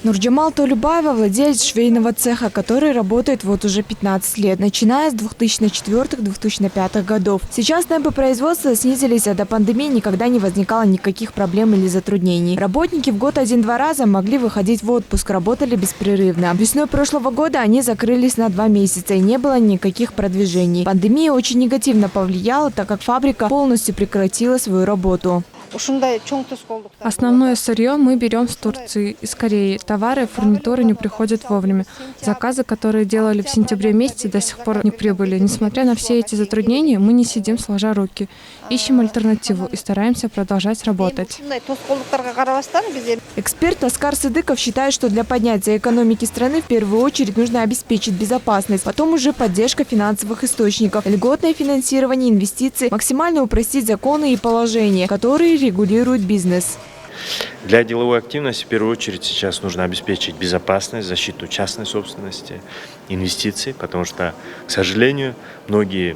Нурджамал Толюбаева – владелец швейного цеха, который работает вот уже 15 лет, начиная с 2004-2005 годов. Сейчас темпы производства снизились, а до пандемии никогда не возникало никаких проблем или затруднений. Работники в год 1-2 раза могли выходить в отпуск, работали беспрерывно. Весной прошлого года они закрылись на 2 месяца и не было никаких продвижений. Пандемия очень негативно повлияла, так как фабрика полностью прекратила свою работу. Основное сырье мы берем с Турции, из Кореи. Товары, фурнитуры не приходят вовремя. Заказы, которые делали в сентябре месяце, до сих пор не прибыли. Несмотря на все эти затруднения, мы не сидим сложа руки. Ищем альтернативу и стараемся продолжать работать. Эксперт Аскар Сыдыков считает, что для поднятия экономики страны в первую очередь нужно обеспечить безопасность, потом уже поддержка финансовых источников, льготное финансирование, инвестиции, максимально упростить законы и положения, которые регулируют бизнес. Для деловой активности в первую очередь сейчас нужно обеспечить безопасность, защиту частной собственности, инвестиций, потому что, к сожалению, многие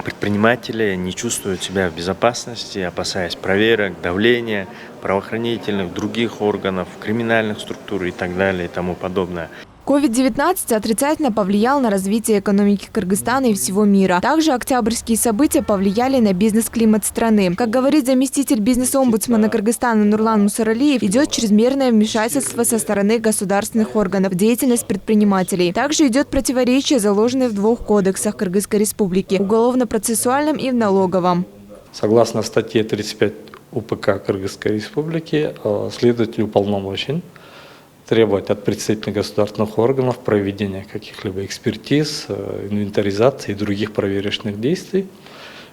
предприниматели не чувствуют себя в безопасности, опасаясь проверок, давления правоохранительных, других органов, криминальных структур и так далее и тому подобное. COVID-19 отрицательно повлиял на развитие экономики Кыргызстана и всего мира. Также октябрьские события повлияли на бизнес-климат страны. Как говорит заместитель бизнес-омбудсмана Кыргызстана Нурлан Мусаралиев, идет чрезмерное вмешательство со стороны государственных органов в деятельность предпринимателей. Также идет противоречие, заложенное в 2 кодексах Кыргызской республики – уголовно-процессуальном и в налоговом. Согласно статье 35 УПК Кыргызской республики, следователь уполномочен требовать от представительных государственных органов проведения каких-либо экспертиз, инвентаризации и других проверочных действий,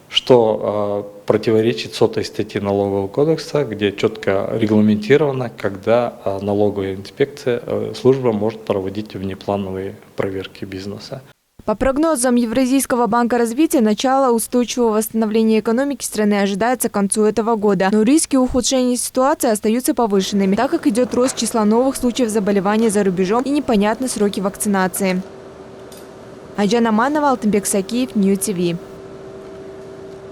что противоречит 100-й статье Налогового кодекса, где четко регламентировано, когда налоговая инспекция, служба может проводить внеплановые проверки бизнеса. По прогнозам Евразийского банка развития, начало устойчивого восстановления экономики страны ожидается к концу этого года. Но риски ухудшения ситуации остаются повышенными, так как идет рост числа новых случаев заболевания за рубежом и непонятны сроки вакцинации. Айджан Аманова, Алтынбек Сакиев, Нью ТВ.